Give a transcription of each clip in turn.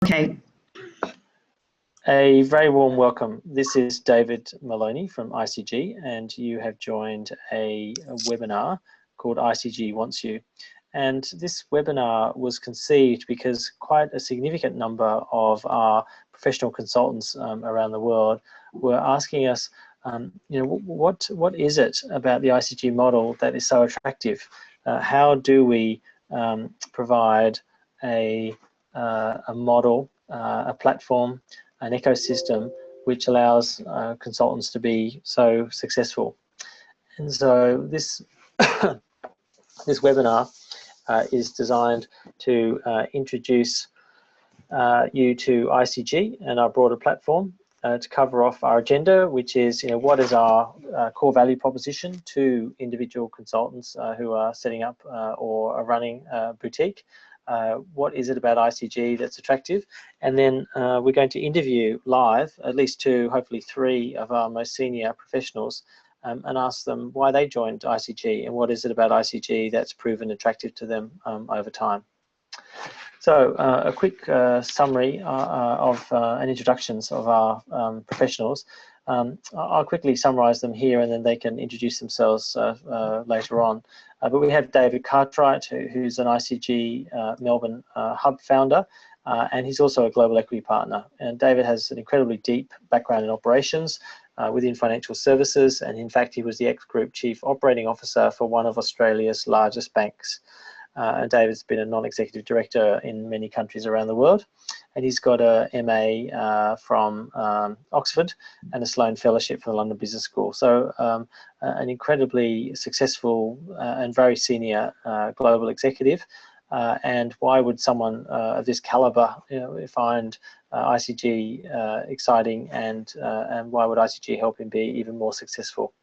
Okay. A very warm welcome. This is David Maloney from ICG, and you have joined a webinar called ICG Wants You. And this webinar was conceived because quite a significant number of our professional consultants around the world were asking us, what is it about the ICG model that is so attractive? How do we provide a model, a platform, an ecosystem which allows consultants to be so successful? And so this this webinar is designed to introduce you to ICG and our broader platform, to cover off our agenda, which is, what is our core value proposition to individual consultants who are setting up or are running a boutique. What is it about ICG that's attractive? And then we're going to interview live at least 2, hopefully 3 of our most senior professionals and ask them why they joined ICG and what is it about ICG that's proven attractive to them over time. So a quick summary of and introductions of our professionals. I'll quickly summarize them here and then they can introduce themselves later on. But we have David Cartwright, who's an ICG Melbourne hub founder, and he's also a global equity partner. And David has an incredibly deep background in operations within financial services, and in fact he was the ex-group chief operating officer for one of Australia's largest banks. And David's been a non-executive director in many countries around the world, and he's got a MA from Oxford and a Sloan Fellowship from the London Business School. So an incredibly successful and very senior global executive. And why would someone of this caliber find ICG exciting, and why would ICG help him be even more successful?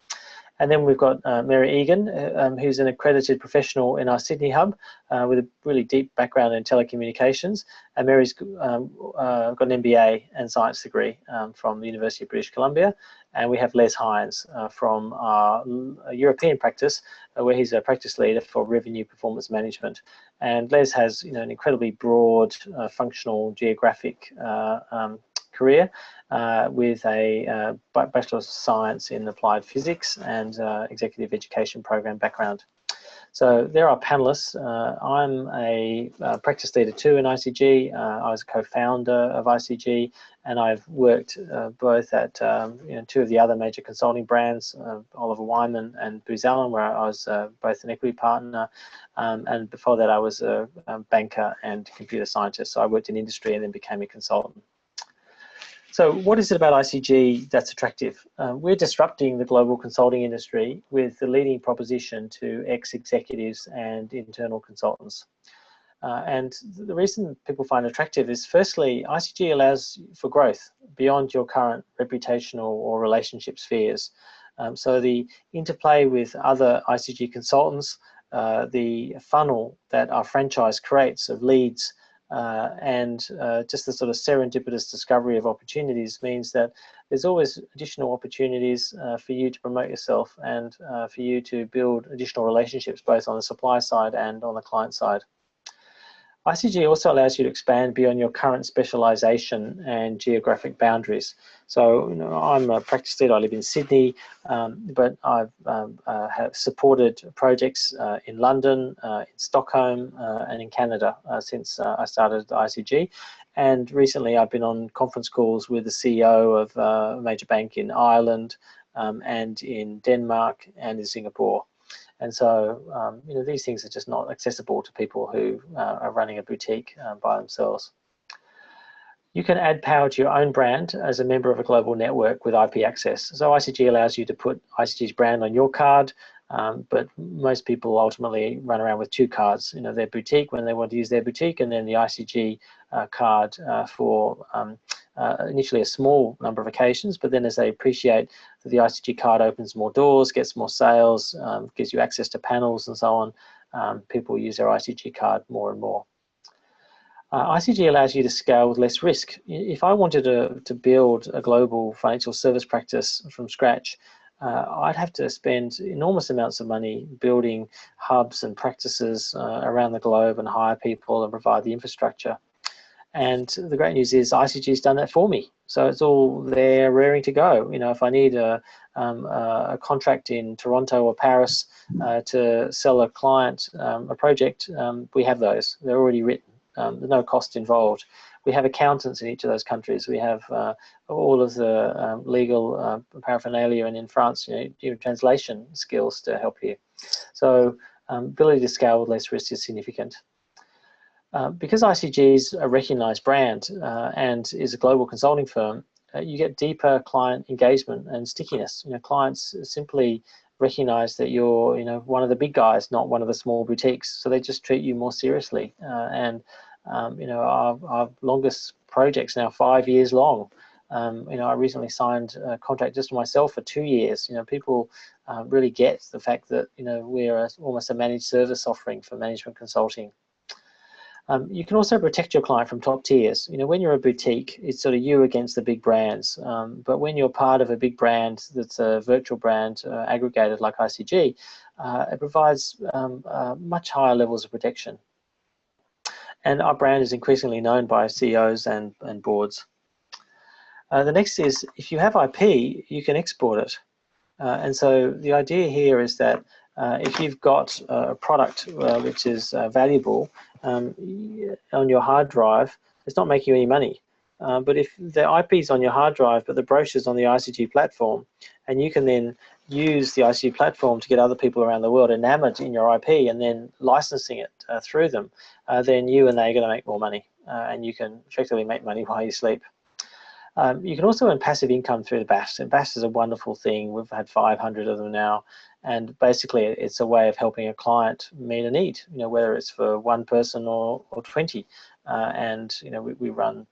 And then we've got Mary Egan, who's an accredited professional in our Sydney hub with a really deep background in telecommunications. And Mary's got an MBA and science degree from the University of British Columbia. And we have Les Hines from our European practice, where he's a practice leader for revenue performance management. And Les has an incredibly broad functional geographic career with a Bachelor of Science in Applied Physics and Executive Education Program background. So there are panelists. I'm a practice leader too in ICG. I was a co-founder of ICG, and I've worked both at 2 of the other major consulting brands, Oliver Wyman and Booz Allen, where I was both an equity partner, and before that I was a banker and computer scientist. So I worked in industry and then became a consultant. So what is it about ICG that's attractive? We're disrupting the global consulting industry with the leading proposition to ex-executives and internal consultants. And the reason people find it attractive is, firstly, ICG allows for growth beyond your current reputational or relationship spheres. So the interplay with other ICG consultants, the funnel that our franchise creates of leads, and just the sort of serendipitous discovery of opportunities means that there's always additional opportunities for you to promote yourself and for you to build additional relationships both on the supply side and on the client side. ICG also allows you to expand beyond your current specialization and geographic boundaries. So, I'm a practice leader. I live in Sydney, but I've have supported projects in London, in Stockholm, and in Canada since I started ICG. And recently, I've been on conference calls with the CEO of a major bank in Ireland, and in Denmark, and in Singapore. And so, these things are just not accessible to people who are running a boutique by themselves. You can add power to your own brand as a member of a global network with IP access. So ICG allows you to put ICG's brand on your card, but most people ultimately run around with 2 cards. Their boutique when they want to use their boutique, and then the ICG card for initially a small number of occasions, but then as they appreciate that the ICG card opens more doors, gets more sales, gives you access to panels and so on, people use their ICG card more and more. ICG allows you to scale with less risk. If I wanted to build a global financial service practice from scratch, I'd have to spend enormous amounts of money building hubs and practices around the globe and hire people and provide the infrastructure. And the great news is ICG's done that for me. So it's all there, raring to go. You know, if I need a contract in Toronto or Paris to sell a client a project, we have those. They're already written. There's no cost involved. We have accountants in each of those countries. We have all of the legal paraphernalia, and in France, translation skills to help you. So ability to scale with less risk is significant. Because ICG is a recognized brand and is a global consulting firm, you get deeper client engagement and stickiness. Clients simply recognize that you're, one of the big guys, not one of the small boutiques. So they just treat you more seriously. Our longest project's now 5 years long. I recently signed a contract just for myself for 2 years. People really get the fact that, we're almost a managed service offering for management consulting. You can also protect your client from top tiers. When you're a boutique, it's sort of you against the big brands. But when you're part of a big brand that's a virtual brand aggregated like ICG, it provides much higher levels of protection. And our brand is increasingly known by CEOs and boards. The next is, if you have IP, you can export it. And so the idea here is that if you've got a product which is valuable on your hard drive, it's not making you any money. But if the IP is on your hard drive, but the brochure's on the ICG platform, and you can then use the ICG platform to get other people around the world enamored in your IP and then licensing it through them, then you and they are going to make more money, and you can effectively make money while you sleep. You can also earn passive income through the BAS, and BAS is a wonderful thing. We've had 500 of them now, and basically it's a way of helping a client meet a need, whether it's for one person or 20. We run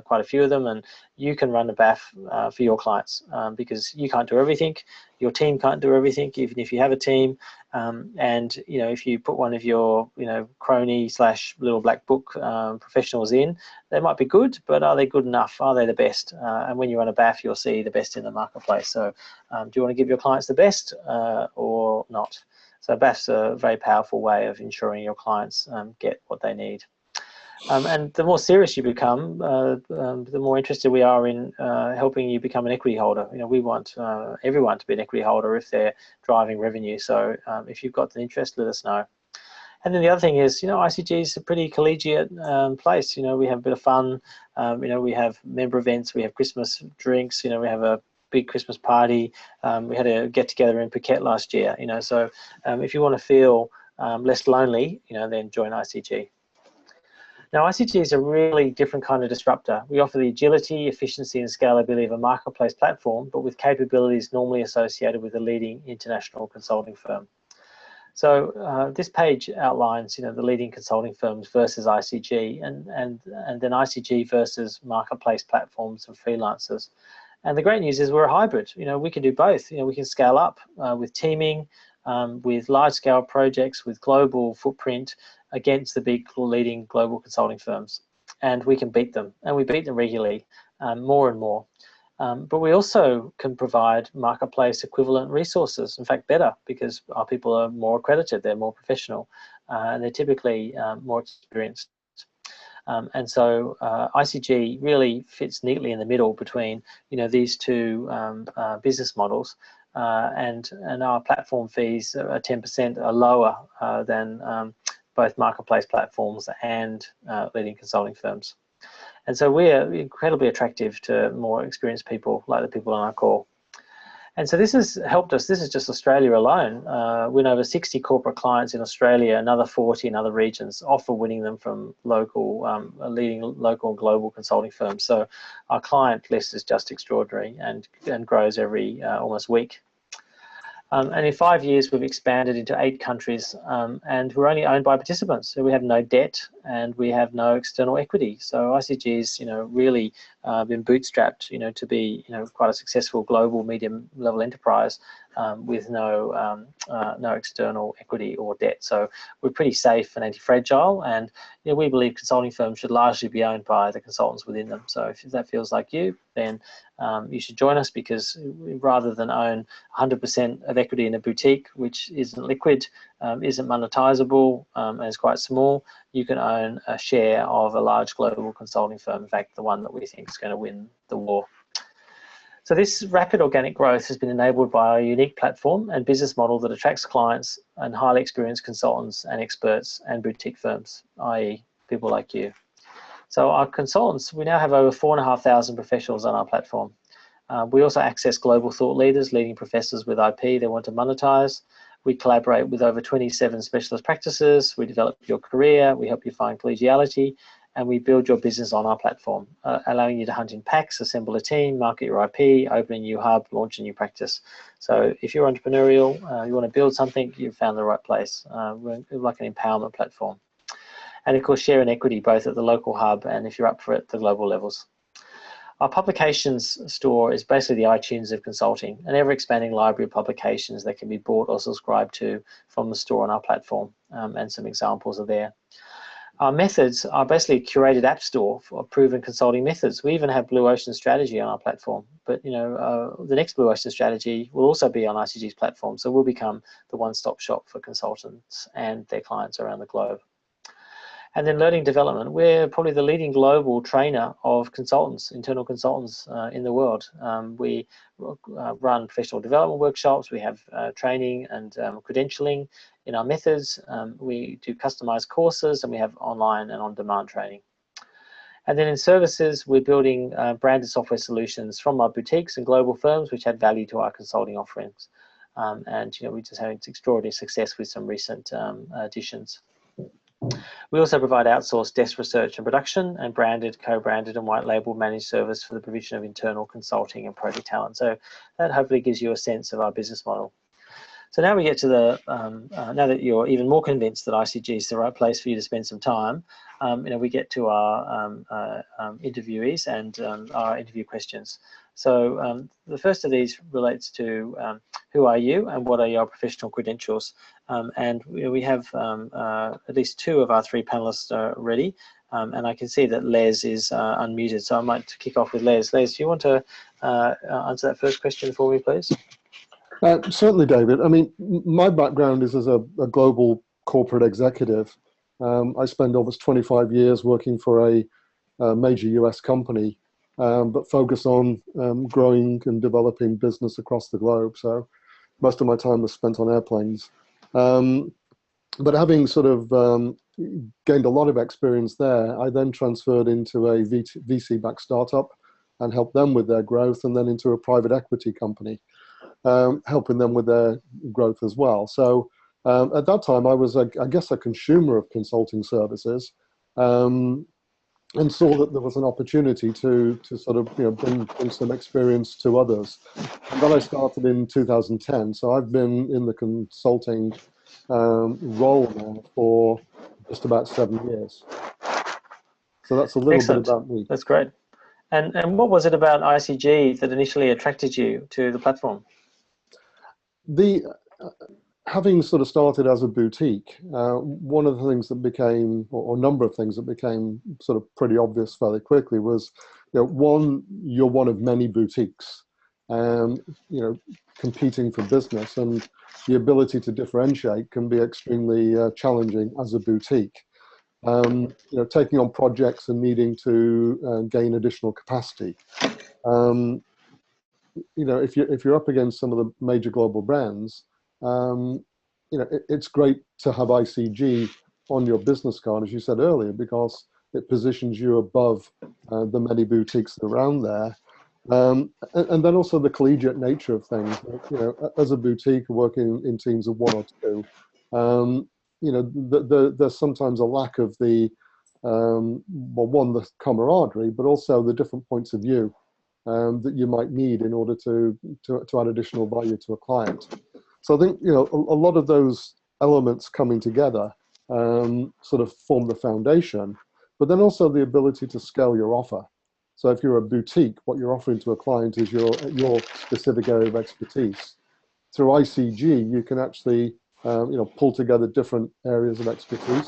quite a few of them, and you can run a BAF for your clients because you can't do everything. Your team can't do everything, even if you have a team. If you put one of your crony / little black book professionals in, they might be good, but are they good enough? Are they the best? And when you run a BAF, you'll see the best in the marketplace. So do you want to give your clients the best or not? So BAF's a very powerful way of ensuring your clients get what they need. And the more serious you become, the more interested we are in helping you become an equity holder. We want everyone to be an equity holder if they're driving revenue. So if you've got an interest, let us know. And then the other thing is, ICG is a pretty collegiate place. We have a bit of fun. We have member events. We have Christmas drinks. We have a big Christmas party. We had a get together in Phuket last year. So if you want to feel less lonely, then join ICG. Now, ICG is a really different kind of disruptor. We offer the agility, efficiency, and scalability of a marketplace platform, but with capabilities normally associated with a leading international consulting firm. So this page outlines, the leading consulting firms versus ICG, and then ICG versus marketplace platforms and freelancers. And the great news is we're a hybrid. We can do both. We can scale up with teaming, with large-scale projects, with global footprint against the big leading global consulting firms, and we can beat them, and we beat them regularly, more and more. But we also can provide marketplace equivalent resources, in fact better, because our people are more accredited, they're more professional, and they're typically more experienced. And so ICG really fits neatly in the middle between these two business models, and our platform fees are 10% lower than both marketplace platforms and leading consulting firms. And so we're incredibly attractive to more experienced people like the people on our call. And so this has helped us. This is just Australia alone. Win over 60 corporate clients in Australia, another 40 in other regions, often winning them from local, leading local and global consulting firms. So our client list is just extraordinary and grows every almost week. And in 5 years, we've expanded into 8 countries, and we're only owned by participants. So we have no debt and we have no external equity. So ICG's, really been bootstrapped, to be, quite a successful global medium-level enterprise with no external equity or debt. So we're pretty safe and anti-fragile, and we believe consulting firms should largely be owned by the consultants within them. So if that feels like you, then you should join us, because rather than own 100% of equity in a boutique which isn't liquid, isn't monetizable and is quite small, you can own a share of a large global consulting firm, in fact, the one that we think is going to win the war. So this rapid organic growth has been enabled by our unique platform and business model that attracts clients and highly experienced consultants and experts and boutique firms, i.e. people like you. So our consultants, we now have over 4,500 professionals on our platform. We also access global thought leaders, leading professors with IP they want to monetize. We collaborate with over 27 specialist practices. We develop your career. We help you find collegiality, and we build your business on our platform, allowing you to hunt in packs, assemble a team, market your IP, open a new hub, launch a new practice. So if you're entrepreneurial, you want to build something, you've found the right place. We're like an empowerment platform. And of course, share in equity both at the local hub and if you're up for it, the global levels. Our publications store is basically the iTunes of consulting, an ever-expanding library of publications that can be bought or subscribed to from the store on our platform, and some examples are there. Our methods are basically a curated app store for proven consulting methods. We even have Blue Ocean Strategy on our platform, but the next Blue Ocean Strategy will also be on ICG's platform, so we'll become the one-stop shop for consultants and their clients around the globe. And then learning development, we're probably the leading global trainer of consultants, internal consultants in the world. We run professional development workshops, we have training and credentialing in our methods, we do customized courses, and we have online and on-demand training. And then in services, we're building branded software solutions from our boutiques and global firms which add value to our consulting offerings. And we're just having extraordinary success with some recent additions. We also provide outsourced desk research and production and branded, co-branded and white label managed service for the provision of internal consulting and project talent. So that hopefully gives you a sense of our business model. So now we get to the, now that you're even more convinced that ICG is the right place for you to spend some time, we get to our interviewees and our interview questions. So the first of these relates to who are you and what are your professional credentials? And we have at least two of our three panelists ready, and I can see that Les is unmuted, so I might kick off with Les. Les, do you want to answer that first question for me, please? Certainly, David. I mean, my background is as a global corporate executive. I spent almost 25 years working for a major US company, but focus on growing and developing business across the globe. So most of my time was spent on airplanes. But having sort of gained a lot of experience there, I then transferred into a VC-backed startup and helped them with their growth, and then into a private equity company, helping them with their growth as well. So at that time, I was, I guess, a consumer of consulting services, and saw that there was an opportunity to sort of bring some experience to others. And then I started in 2010. So I've been in the consulting role now for just about 7 years. So that's a little Excellent. bit about me. That's great. And what was it about ICG that initially attracted you to the platform? Having sort of started as a boutique, one of the things that became, or a number of things that became sort of pretty obvious fairly quickly was, one, you're one of many boutiques, competing for business, and the ability to differentiate can be extremely challenging as a boutique. Taking on projects and needing to gain additional capacity. If you're up against some of the major global brands, it's great to have ICG on your business card, as you said earlier, because it positions you above the many boutiques around there. And then also the collegiate nature of things. As a boutique working in teams of one or two, there's sometimes a lack of the, the camaraderie, but also the different points of view that you might need in order to add additional value to a client. So I think a lot of those elements coming together sort of form the foundation, but then also the ability to scale your offer. So if you're a boutique, what you're offering to a client is your specific area of expertise. Through ICG, you can actually pull together different areas of expertise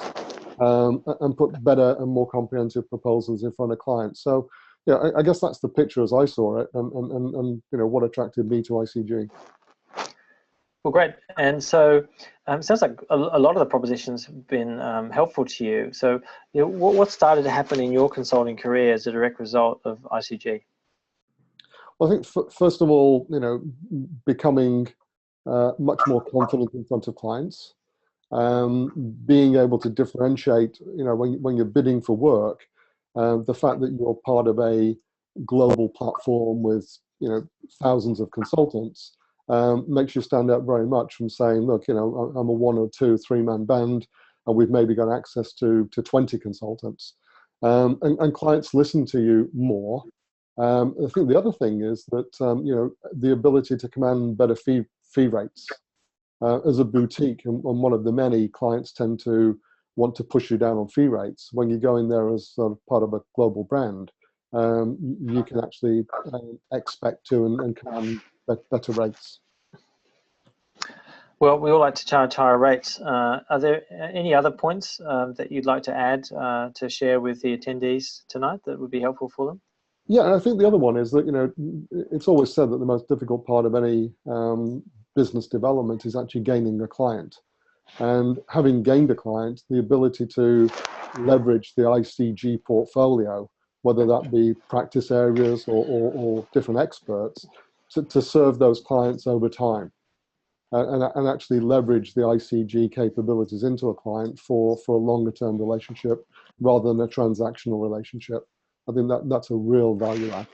and put better and more comprehensive proposals in front of clients. So I guess that's the picture as I saw it, and what attracted me to ICG. Well, great. And so it sounds like a lot of the propositions have been helpful to you. So what started to happen in your consulting career as a direct result of ICG? Well, I think first of all, becoming much more confident in front of clients, being able to differentiate, when you're bidding for work, the fact that you're part of a global platform with, thousands of consultants, makes you stand out very much from saying, look, I'm a 1 or 2, 3-man band, and we've maybe got access to 20 consultants. And clients listen to you more. I think the other thing is that, the ability to command better fee rates. As a boutique, and one of the many, clients tend to want to push you down on fee rates. When you go in there as sort of part of a global brand, you can actually expect to and command better rates. Well, we all like to charge higher rates. Are there any other points that you'd like to add to share with the attendees tonight that would be helpful for them? Yeah, and I think the other one is that, it's always said that the most difficult part of any business development is actually gaining a client. And having gained a client, the ability to leverage the ICG portfolio, whether that be practice areas or different experts, to serve those clients over time. And actually leverage the ICG capabilities into a client for a longer term relationship rather than a transactional relationship. I think that's a real value add.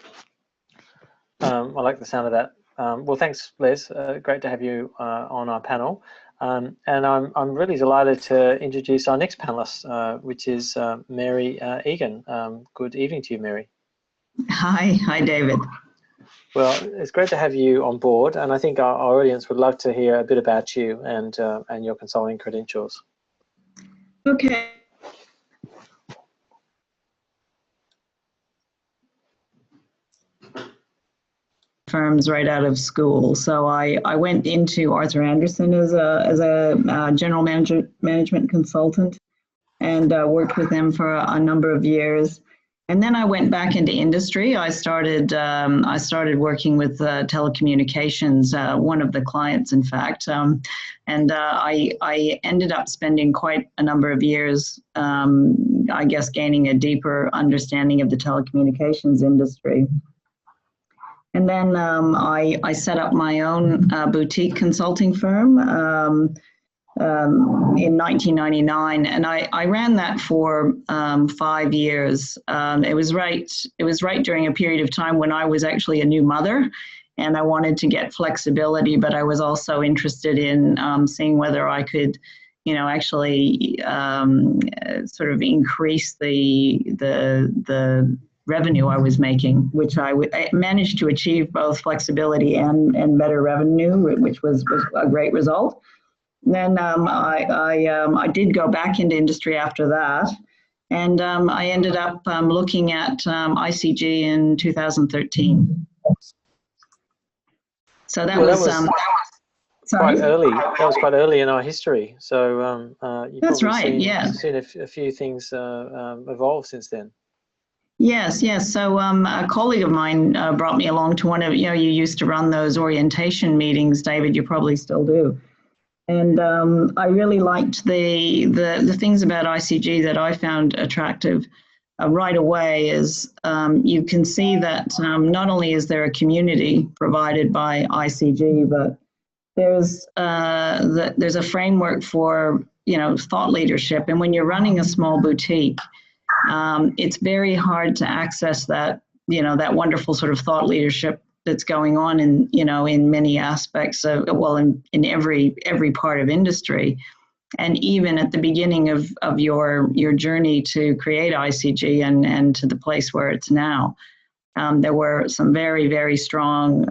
I like the sound of that. Well, thanks, Les. Great to have you on our panel. And I'm really delighted to introduce our next panelist, which is Mary Egan. Good evening to you, Mary. Hi, David. Well, it's great to have you on board, and I think our audience would love to hear a bit about you and your consulting credentials. Okay. Firms right out of school. So I went into Arthur Andersen as a general management consultant, and worked with them for a number of years. And then I went back into industry. I started working with telecommunications, one of the clients, in fact, and I ended up spending quite a number of years, I guess, gaining a deeper understanding of the telecommunications industry. And then I set up my own boutique consulting firm in 1999, and I ran that for 5 years. It was right during a period of time when I was actually a new mother, and I wanted to get flexibility, but I was also interested in seeing whether I could, actually sort of increase the revenue I was making, which I managed to achieve both flexibility and better revenue, which was a great result. Then I did go back into industry after that, and I ended up looking at ICG in 2013. So that was quite early. That was quite early in our history. So you've that's probably right. seen a few things evolve since then. Yes. So a colleague of mine brought me along to one of, you used to run those orientation meetings, David. You probably still do. And I really liked the things about ICG that I found attractive right away is you can see that not only is there a community provided by ICG, but there's a framework for thought leadership. And when you're running a small boutique, it's very hard to access that that wonderful sort of thought leadership that's going on in many aspects of, in every part of industry. And even at the beginning of your journey to create ICG and to the place where it's now, there were some very, very strong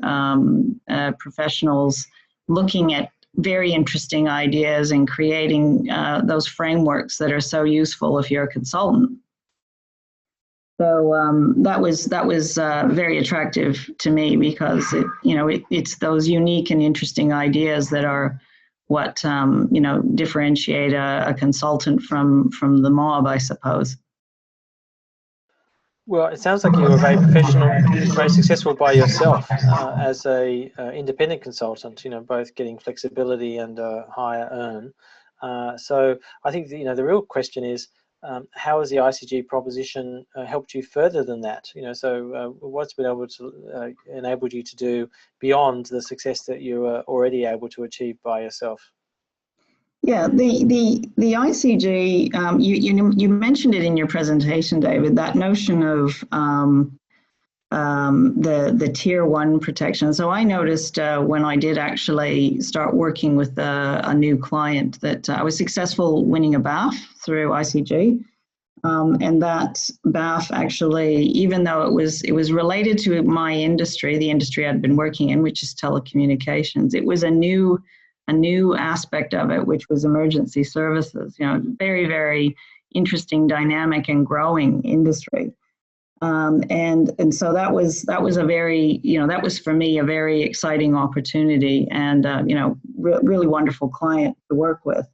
professionals looking at very interesting ideas and creating those frameworks that are so useful if you're a consultant. So that was very attractive to me because it's those unique and interesting ideas that are what differentiate a consultant from the mob, I suppose. Well, it sounds like you were very professional, very successful by yourself as a independent consultant. You know, both getting flexibility and a higher earn. So I think that, you know, the real question is, how has the ICG proposition helped you further than that? You know, so what's been able to enabled you to do beyond the success that you were already able to achieve by yourself? Yeah, the ICG, you mentioned it in your presentation, David, that notion of the tier one protection. So I noticed when I did actually start working with a new client that I was successful winning a BAF through ICG. And that BAF actually, even though it was related to my industry, the industry I'd been working in, which is telecommunications, it was a new aspect of it, which was emergency services. You know, very, very interesting, dynamic, and growing industry. And so that was a very, you know, that was for me a very exciting opportunity, and you know, really wonderful client to work with.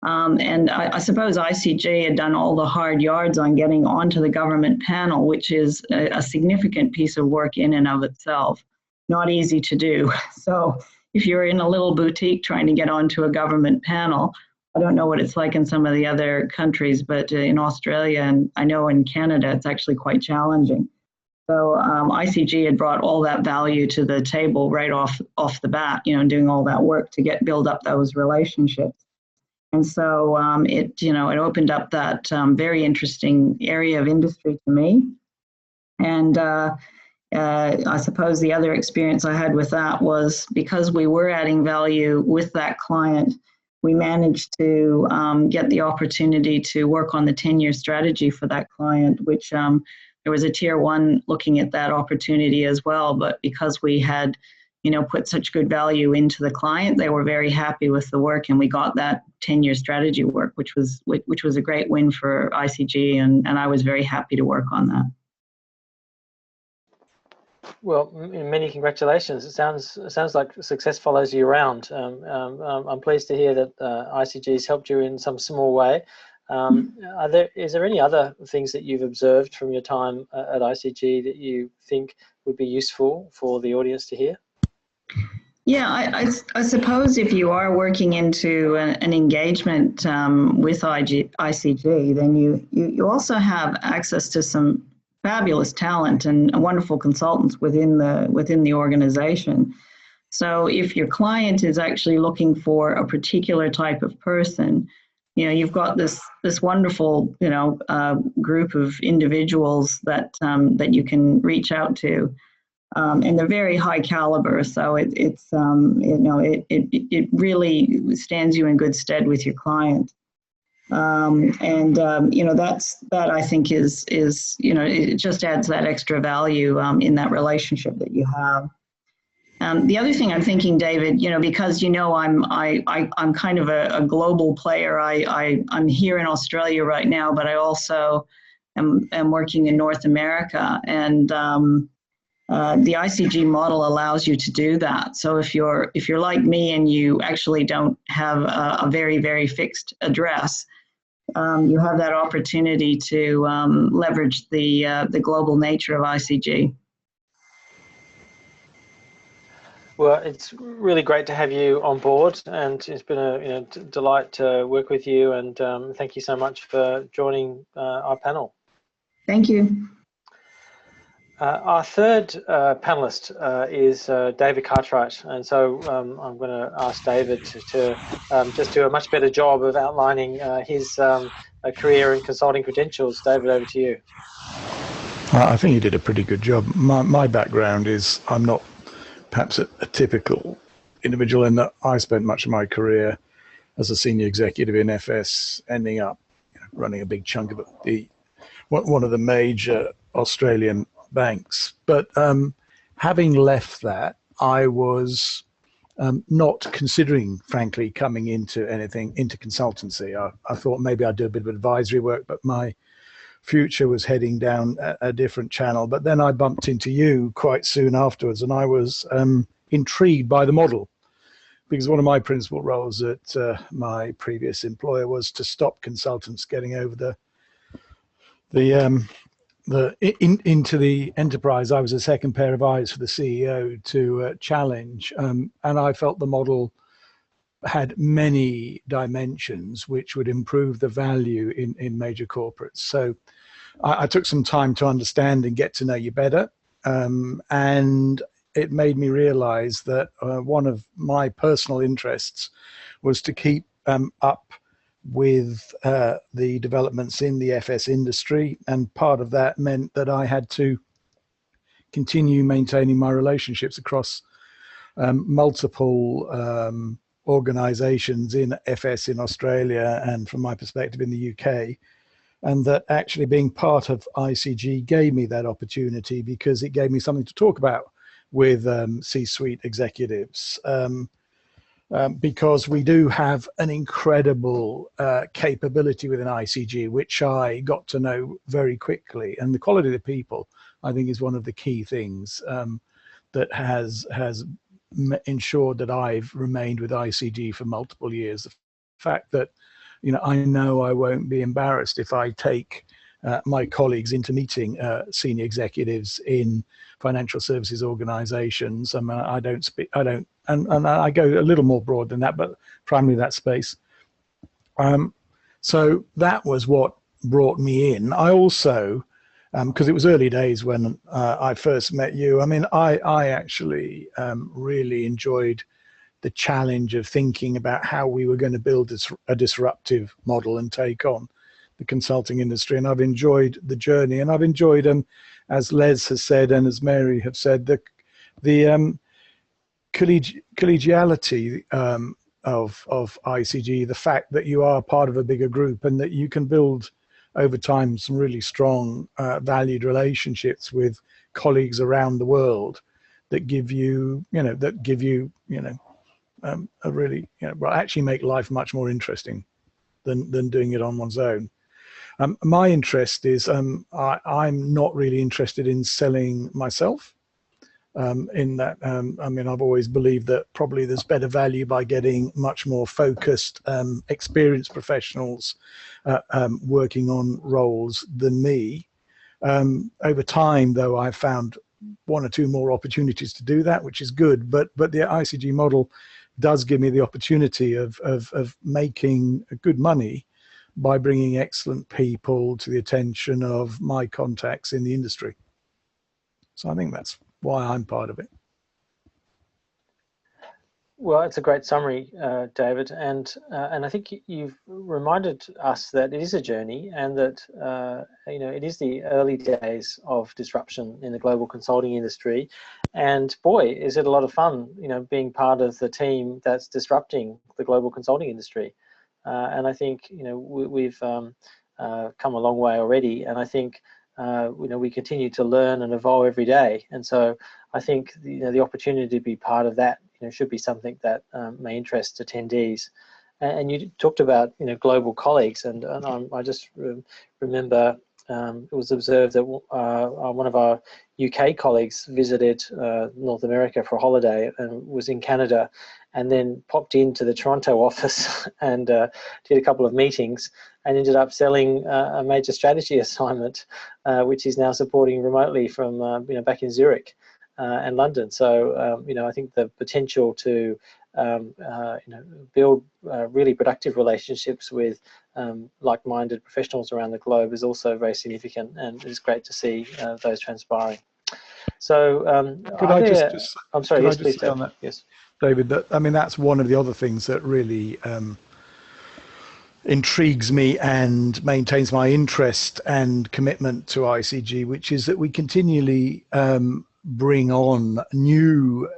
And I suppose ICG had done all the hard yards on getting onto the government panel, which is a significant piece of work in and of itself. Not easy to do. So if you're in a little boutique trying to get onto a government panel, I don't know what it's like in some of the other countries, but in Australia and I know in Canada, it's actually quite challenging. So ICG had brought all that value to the table right off the bat, you know, doing all that work to build up those relationships. And so it opened up that very interesting area of industry to me. And I suppose the other experience I had with that was because we were adding value with that client, we managed to get the opportunity to work on the 10-year strategy for that client, which there was a tier one looking at that opportunity as well. But because we had, you know, put such good value into the client, they were very happy with the work, and we got that 10-year strategy work, which was a great win for ICG, and I was very happy to work on that. Well, many congratulations. It sounds like success follows you around. I'm pleased to hear that ICG's helped you in some small way. Is there any other things that you've observed from your time at ICG that you think would be useful for the audience to hear? Yeah, I suppose if you are working into an engagement with ICG, then you also have access to some fabulous talent and wonderful consultants within the organization. So if your client is actually looking for a particular type of person, you know, you've got this wonderful, you know, group of individuals that you can reach out to. And they're very high caliber, so it really stands you in good stead with your client. You know, that I think is you know, it just adds that extra value in that relationship that you have. The other thing I'm thinking, David, you know, because you know I'm kind of a global player. I'm here in Australia right now, but I also am working in North America, and the ICG model allows you to do that. So if you're like me and you actually don't have a very, very fixed address, you have that opportunity to leverage the global nature of ICG. Well, it's really great to have you on board, and it's been a delight to work with you. And thank you so much for joining our panel. Thank you. Our third panelist is David Cartwright, and so I'm going to ask David to just do a much better job of outlining his career and consulting credentials. David, over to you. I think you did a pretty good job. My background is I'm not perhaps a typical individual in that I spent much of my career as a senior executive in FS, ending up running a big chunk of one of the major Australian banks. But having left that, I was not considering, frankly, coming into consultancy. I thought maybe I'd do a bit of advisory work, but my future was heading down a different channel. But then I bumped into you quite soon afterwards, and I was intrigued by the model, because one of my principal roles at my previous employer was to stop consultants getting over the into the enterprise, I was a second pair of eyes for the CEO to challenge, and I felt the model had many dimensions which would improve the value in major corporates. So I took some time to understand and get to know you better, and it made me realize that one of my personal interests was to keep up with the developments in the FS industry, and part of that meant that I had to continue maintaining my relationships across multiple organizations in FS in Australia and, from my perspective, in the UK. And that actually being part of ICG gave me that opportunity, because it gave me something to talk about with C-suite executives. Because we do have an incredible capability within ICG, which I got to know very quickly. And the quality of the people, I think, is one of the key things that has ensured that I've remained with ICG for multiple years. The fact that, I know I won't be embarrassed if I take my colleagues into meeting senior executives in financial services organizations. I mean, and I go a little more broad than that, but primarily that space. So that was what brought me in. I also, because it was early days when I first met you, I mean, I actually really enjoyed the challenge of thinking about how we were going to build a disruptive model and take on the consulting industry. And I've enjoyed the journey, and I've enjoyed, as Les has said and as Mary have said, the collegiality of ICG, the fact that you are part of a bigger group and that you can build over time some really strong valued relationships with colleagues around the world that give you, a really, actually make life much more interesting than doing it on one's own. My interest is, I'm not really interested in selling myself. In that, I mean, I've always believed that probably there's better value by getting much more focused, experienced professionals working on roles than me. Over time, though, I've found one or two more opportunities to do that, which is good. But the ICG model does give me the opportunity of making good money by bringing excellent people to the attention of my contacts in the industry. So I think that's why I'm part of it. Well, it's a great summary, David, and I think you've reminded us that it is a journey, and that it is the early days of disruption in the global consulting industry. And boy, is it a lot of fun, being part of the team that's disrupting the global consulting industry. And I think we've come a long way already, and I think we continue to learn and evolve every day. And so I think the opportunity to be part of that should be something that may interest attendees. And you talked about global colleagues, and I just remember it was observed that one of our UK colleagues visited North America for a holiday and was in Canada, and then popped into the Toronto office and did a couple of meetings, and ended up selling a major strategy assignment, which he's now supporting remotely from back in Zurich and London. So I think the potential to build really productive relationships with like-minded professionals around the globe is also very significant, and it's great to see those transpiring. So I'm sorry, yes, please, David. Yes, David, that's one of the other things that really intrigues me and maintains my interest and commitment to ICG, which is that we continually bring on new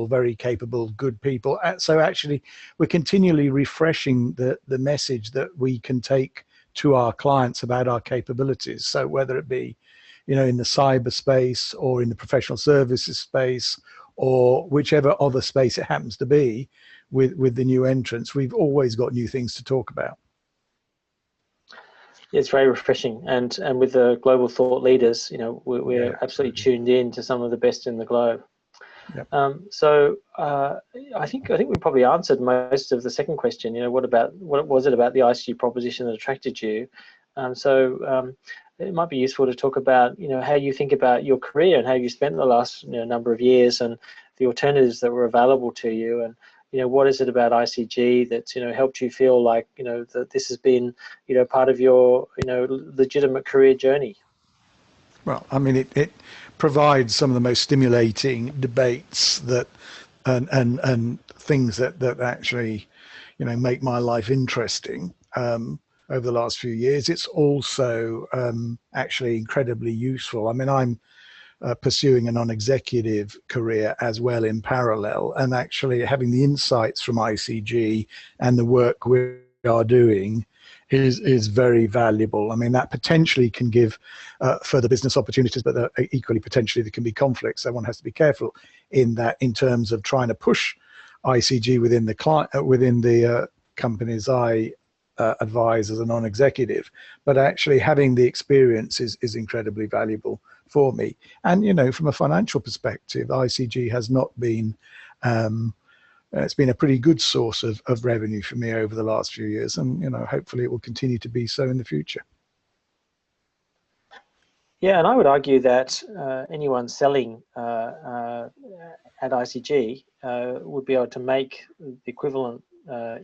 very capable, good people. So actually, we're continually refreshing the message that we can take to our clients about our capabilities. So whether it be, in the cyberspace or in the professional services space, or whichever other space it happens to be, with the new entrants, we've always got new things to talk about. It's very refreshing, and with the global thought leaders, we're absolutely tuned in to some of the best in the globe. Yep. So I think we probably answered most of the second question. What was it about the ICG proposition that attracted you? it might be useful to talk about, how you think about your career and how you spent the last number of years and the alternatives that were available to you, and what is it about ICG that's helped you feel like that this has been part of your legitimate career journey. Well, I mean, it provides some of the most stimulating debates that and things that actually make my life interesting over the last few years. It's also actually incredibly useful. I mean, I'm pursuing a non-executive career as well in parallel, and actually having the insights from ICG and the work we are doing is very valuable. I mean, that potentially can give further business opportunities, but equally potentially there can be conflicts. So one has to be careful in that, in terms of trying to push ICG within the companies I advise as a non-executive, but actually having the experience is incredibly valuable for me. And from a financial perspective, ICG has not been it's been a pretty good source of revenue for me over the last few years, and hopefully it will continue to be so in the future. Yeah, and I would argue that anyone selling at ICG would be able to make the equivalent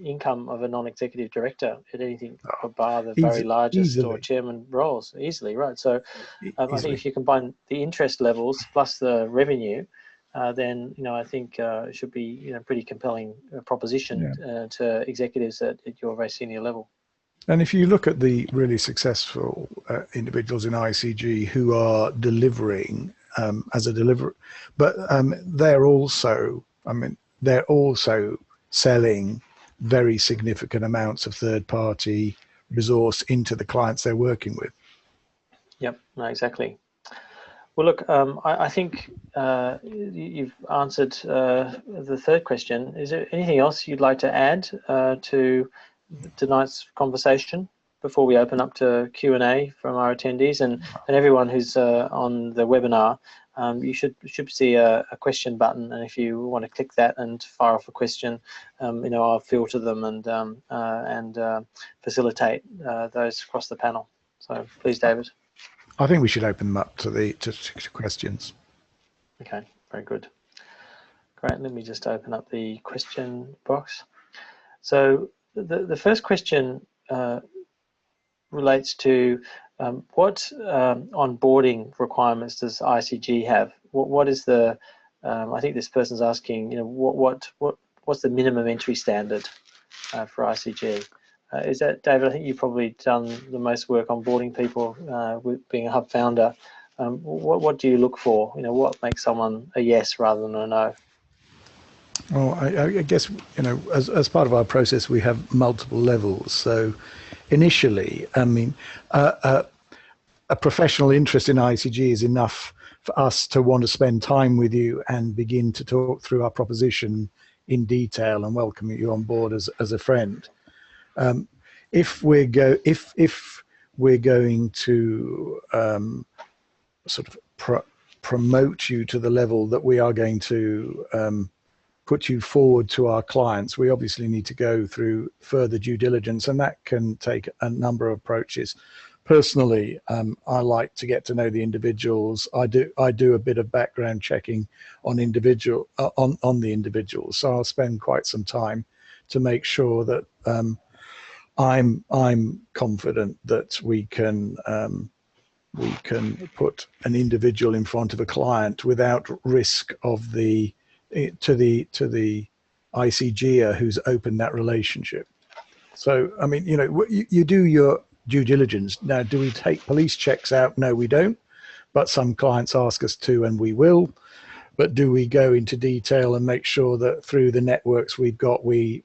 income of a non-executive director at anything bar the very largest easily. Or chairman roles easily, right? So I think if you combine the interest levels plus the revenue, then I think it should be pretty compelling proposition to executives at your very senior level. And if you look at the really successful individuals in ICG who are delivering as a deliverer, but they're also selling very significant amounts of third-party resource into the clients they're working with. Yep, no, exactly. Well, look, I think you've answered the third question. Is there anything else you'd like to add to tonight's conversation before we open up to Q&A from our attendees and everyone who's on the webinar? You should see a question button, and if you want to click that and fire off a question, I'll filter them and facilitate those across the panel. So please, David. I think we should open them up to questions. Okay, very good. Great, let me just open up the question box. So the first question relates to what onboarding requirements does ICG have? What is the, I think this person's asking, what's the minimum entry standard for ICG? Is that, David, I think you've probably done the most work onboarding people with being a hub founder. What do you look for? What makes someone a yes rather than a no? Well, I guess, as part of our process, we have multiple levels. So initially, I mean, a professional interest in ICG is enough for us to want to spend time with you and begin to talk through our proposition in detail and welcome you on board as a friend. If we're going to sort of promote you to the level that we are going to put you forward to our clients, we obviously need to go through further due diligence, and that can take a number of approaches. Personally, I like to get to know the individuals. I do a bit of background checking on the individuals, so I'll spend quite some time to make sure that I'm confident that we can put an individual in front of a client without risk of the ICGer who's opened that relationship. So I mean, you do your due diligence. Now, do we take police checks out? No, we don't. But some clients ask us to, and we will. But do we go into detail and make sure that through the networks we've got, we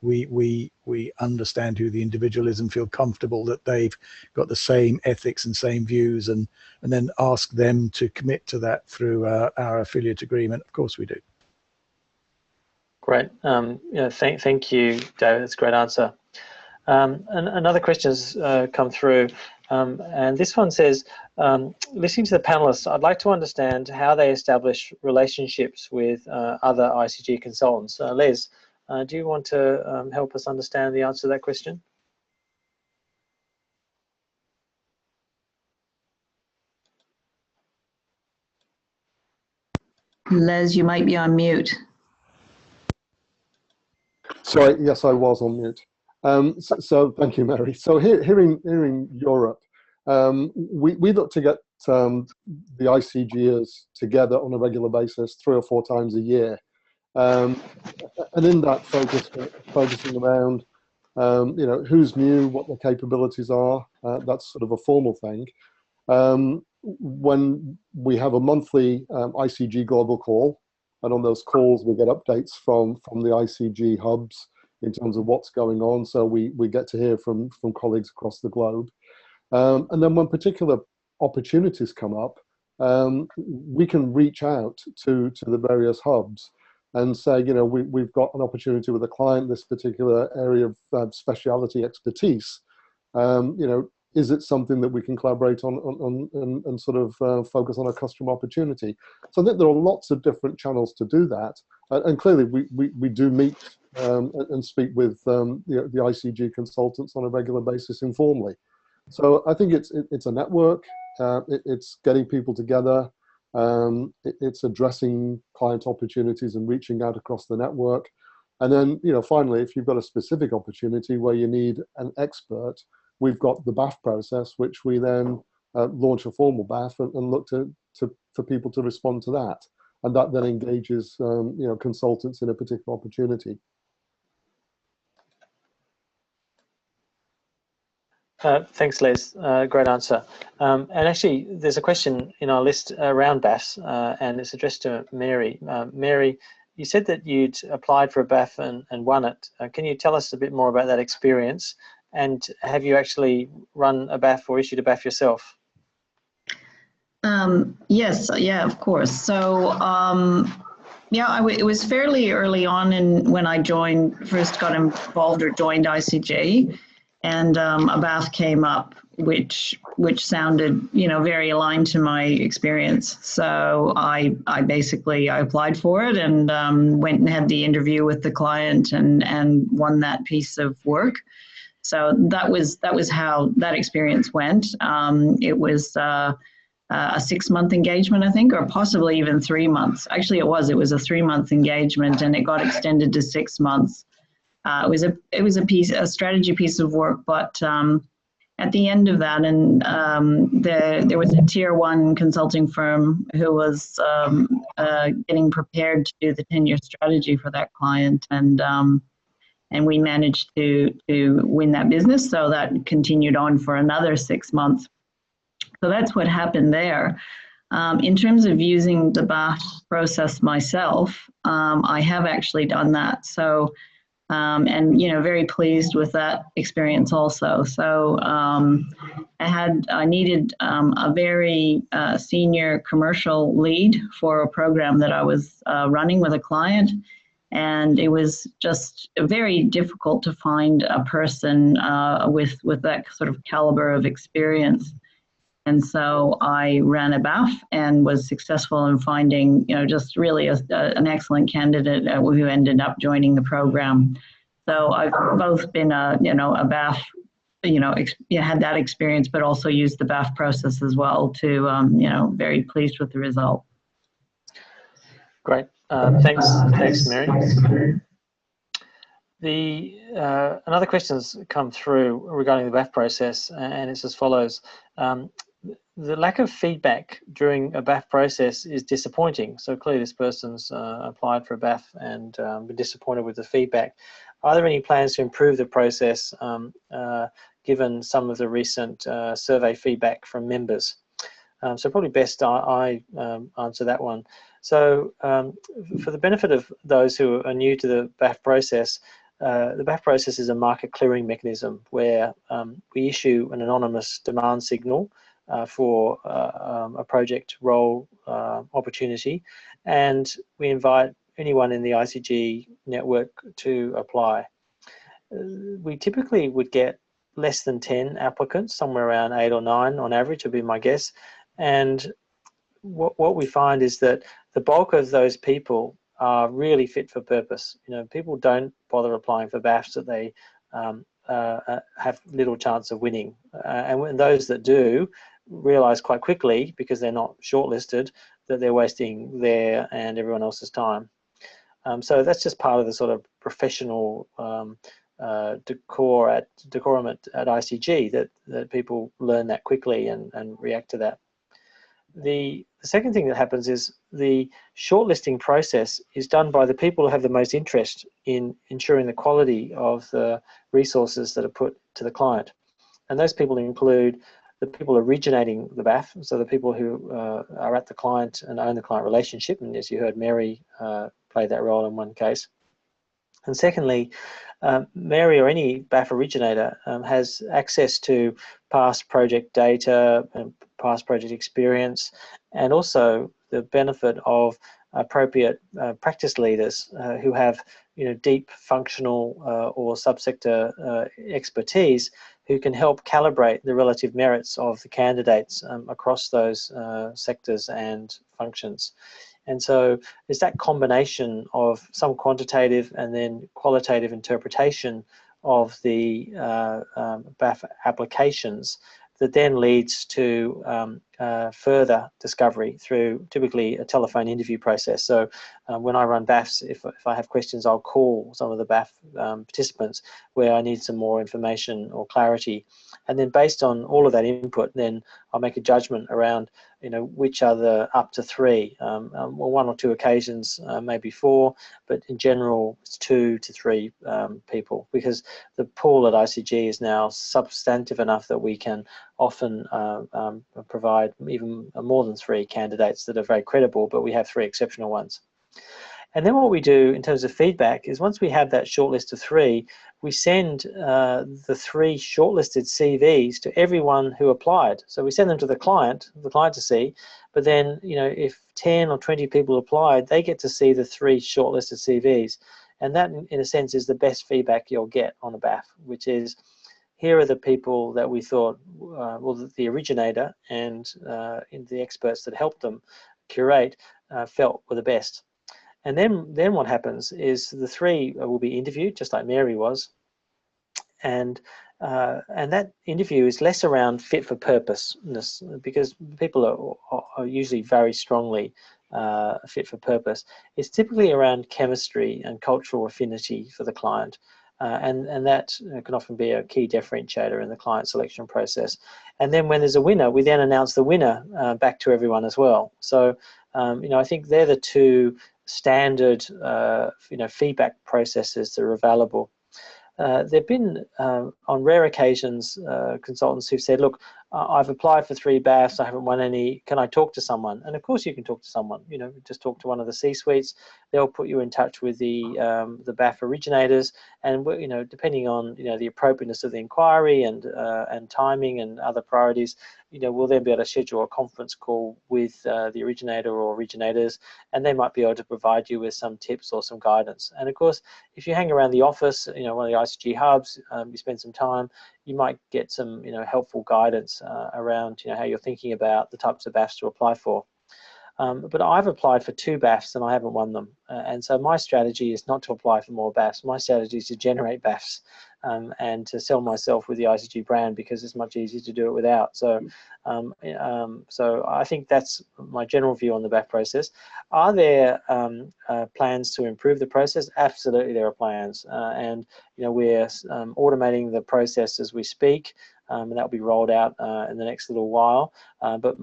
understand who the individual is and feel comfortable that they've got the same ethics and same views, and then ask them to commit to that through our affiliate agreement? Of course we do. Great. Thank you, David. That's a great answer. And another question has come through, and this one says, listening to the panelists, I'd like to understand how they establish relationships with other ICG consultants. Les, do you want to help us understand the answer to that question? Les, you might be on mute. Sorry, yes, I was on mute. So thank you, Mary. So here in Europe, we look to get the ICGers together on a regular basis 3 or 4 times a year. And in that focusing around, who's new, what their capabilities are, that's sort of a formal thing. When we have a monthly ICG global call, and on those calls we get updates from the ICG hubs in terms of what's going on, so we get to hear from colleagues across the globe. And then when particular opportunities come up, we can reach out to the various hubs and say, we've got an opportunity with a client, this particular area of speciality expertise. Is it something that we can collaborate on and sort of focus on a customer opportunity? So I think there are lots of different channels to do that. And clearly we do meet and speak with the ICG consultants on a regular basis informally. So I think it's a network, it's getting people together, it's addressing client opportunities and reaching out across the network. And then, finally, if you've got a specific opportunity where you need an expert, we've got the BAF process, which we then launch a formal BAF and look for people to respond to that. And that then engages consultants in a particular opportunity. Thanks, Les. Great answer. And actually, there's a question in our list around BAFs, and it's addressed to Mary. Mary, you said that you'd applied for a BAF and won it. Can you tell us a bit more about that experience? And have you actually run a BAF or issued a BAF yourself? Yes, yeah, of course. So, it was fairly early on when I first got involved or joined ICG, and a BAF came up, which sounded, very aligned to my experience. So I basically applied for it and went and had the interview with the client and won that piece of work. So that was how that experience went. It was a 6-month engagement, I think, or possibly even 3 months. Actually, it was a 3-month engagement, and it got extended to 6 months. It was a strategy piece of work, but at the end of that, and there was a tier 1 consulting firm who was getting prepared to do the 10-year strategy for that client, and we managed to win that business. So that continued on for another 6 months. So that's what happened there. In terms of using the BAF process myself, I have actually done that. So, and very pleased with that experience also. So I needed a very senior commercial lead for a program that I was running with a client. And it was just very difficult to find a person with that sort of caliber of experience. And so I ran a BAF and was successful in finding, just really an excellent candidate who ended up joining the program. So I've both been a BAF, had that experience, but also used the BAF process as well to, very pleased with the result. Great. Thanks, Mary. Another question's come through regarding the BAF process, and it's as follows. The lack of feedback during a BAF process is disappointing. So clearly this person's applied for a BAF and been disappointed with the feedback. Are there any plans to improve the process given some of the recent survey feedback from members? So probably best I answer that one. So for the benefit of those who are new to the BAF process, the BAF process is a market clearing mechanism where we issue an anonymous demand signal for a project role opportunity, and we invite anyone in the ICG network to apply. We typically would get less than 10 applicants, somewhere around 8 or 9 on average would be my guess. And what we find is that the bulk of those people are really fit for purpose. People don't bother applying for BAFs that they have little chance of winning. And when those that do realise quite quickly, because they're not shortlisted, that they're wasting their and everyone else's time. So that's just part of the sort of professional decorum at ICG, that people learn that quickly and react to that. The second thing that happens is the shortlisting process is done by the people who have the most interest in ensuring the quality of the resources that are put to the client. And those people include the people originating the BAF, so the people who are at the client and own the client relationship, and as you heard, Mary played that role in one case. And secondly, Mary or any BAF originator has access to past project data and past project experience, and also the benefit of appropriate practice leaders who have deep functional or subsector expertise, who can help calibrate the relative merits of the candidates across those sectors and functions. And so it's that combination of some quantitative and then qualitative interpretation of the BAF applications that then leads to further discovery through typically a telephone interview process. So when I run BAFs, if I have questions, I'll call some of the BAF participants where I need some more information or clarity. And then based on all of that input, then I'll make a judgment around which are the up to three. Well, one or two occasions, maybe four, but in general, it's 2 to 3 people, because the pool at ICG is now substantive enough that we can often provide even more than 3 candidates that are very credible, but we have 3 exceptional ones. And then what we do in terms of feedback is, once we have that short list of 3, we send the 3 shortlisted CVs to everyone who applied. So we send them to the client to see, but then if 10 or 20 people applied, they get to see the 3 shortlisted CVs. And that, in a sense, is the best feedback you'll get on a BAF, which is, here are the people that we thought, well, the originator and the experts that helped them curate felt were the best. And then what happens is the 3 will be interviewed, just like Mary was, and that interview is less around fit for purposeness, because people are usually very strongly fit for purpose. It's typically around chemistry and cultural affinity for the client. And that can often be a key differentiator in the client selection process. And then when there's a winner, we then announce the winner back to everyone as well. So, I think they're the 2 standard, feedback processes that are available. There've been, on rare occasions, consultants who've said, look, I've applied for 3 BAFs, I haven't won any, can I talk to someone? And of course you can talk to someone, just talk to one of the C-suites. They'll put you in touch with the BAF originators, and depending on the appropriateness of the inquiry and timing and other priorities, we'll then be able to schedule a conference call with the originator or originators, and they might be able to provide you with some tips or some guidance. And of course, if you hang around the office, one of the ICG hubs, you spend some time, you might get some helpful guidance around how you're thinking about the types of BAFs to apply for. But I've applied for 2 BAFs and I haven't won them. And so my strategy is not to apply for more BAFs. My strategy is to generate BAFs and to sell myself with the ICG brand, because it's much easier to do it without. So, so I think that's my general view on the BAF process. Are there plans to improve the process? Absolutely, there are plans. And we're automating the process as we speak. And that will be rolled out in the next little while. But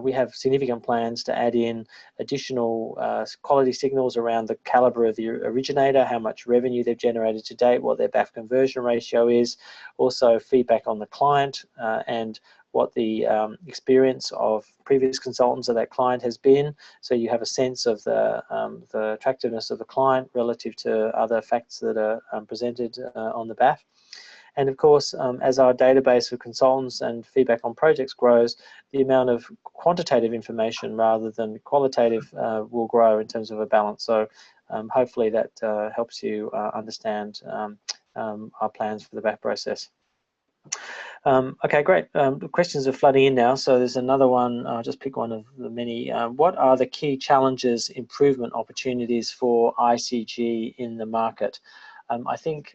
we have significant plans to add in additional quality signals around the caliber of the originator, how much revenue they've generated to date, what their BAF conversion ratio is, also feedback on the client and what the experience of previous consultants of that client has been, so you have a sense of the attractiveness of the client relative to other facts that are presented on the BAF. And of course, as our database of consultants and feedback on projects grows, the amount of quantitative information rather than qualitative will grow in terms of a balance. So hopefully that helps you understand our plans for the BAF process. Okay, great. The questions are flooding in now. So there's another one. I'll just pick one of the many. What are the key challenges, improvement opportunities for ICG in the market? I think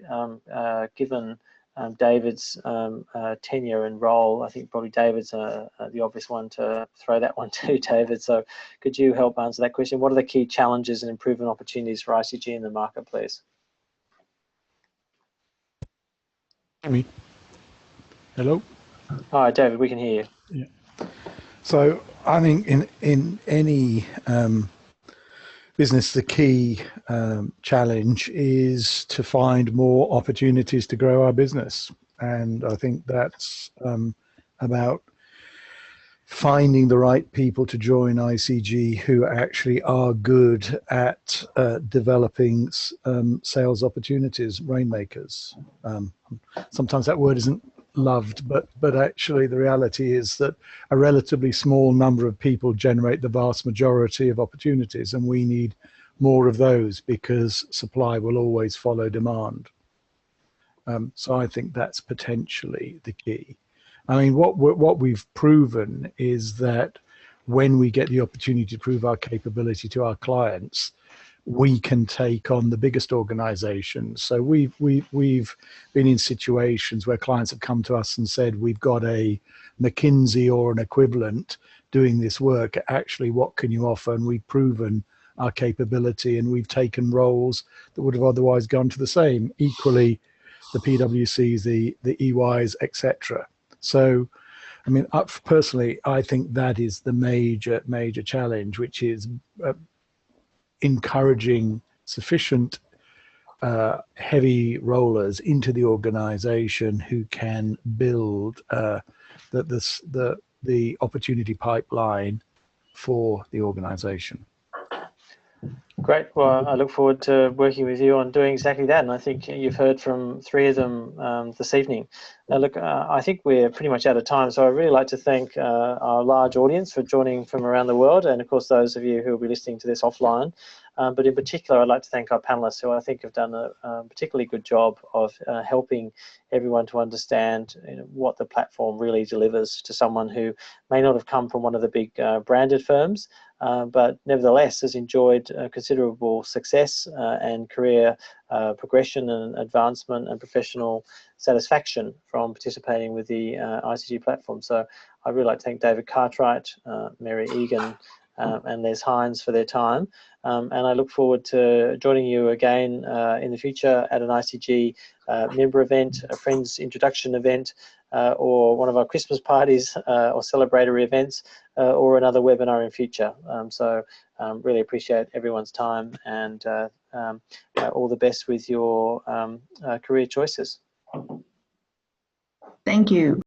given David's tenure and role. I think probably David's the obvious one to throw that one to, David. So could you help answer that question? What are the key challenges and improvement opportunities for ICG in the market, please? Me. Hello. Hi, David, we can hear you. Yeah. So I think in any business, the key challenge is to find more opportunities to grow our business. And I think that's about finding the right people to join ICG who actually are good at developing sales opportunities, rainmakers. Sometimes that word isn't loved, but actually the reality is that a relatively small number of people generate the vast majority of opportunities, and we need more of those because supply will always follow demand. So I think that's potentially the key. I mean, what we've proven is that when we get the opportunity to prove our capability to our clients, we can take on the biggest organizations. So we've been in situations where clients have come to us and said, we've got a McKinsey or an equivalent doing this work. Actually, what can you offer? And we've proven our capability, and we've taken roles that would have otherwise gone to the same. Equally, the PwCs, the EYs, etc. So, I mean, personally, I think that is the major challenge, which is encouraging sufficient heavy rollers into the organization who can build the opportunity pipeline for the organization. Great. Well, I look forward to working with you on doing exactly that. And I think you've heard from three of them this evening. Now, look, I think we're pretty much out of time. So I'd really like to thank our large audience for joining from around the world. And of course, those of you who will be listening to this offline. But in particular, I'd like to thank our panelists who I think have done a particularly good job of helping everyone to understand what the platform really delivers to someone who may not have come from one of the big branded firms, but nevertheless has enjoyed considerable success and career progression and advancement and professional satisfaction from participating with the ICG platform. So I'd really like to thank David Cartwright, Mary Egan, and Les Hines for their time. And I look forward to joining you again in the future at an ICG member event, a friends introduction event, or one of our Christmas parties or celebratory events, or another webinar in future. So really appreciate everyone's time, and all the best with your career choices. Thank you.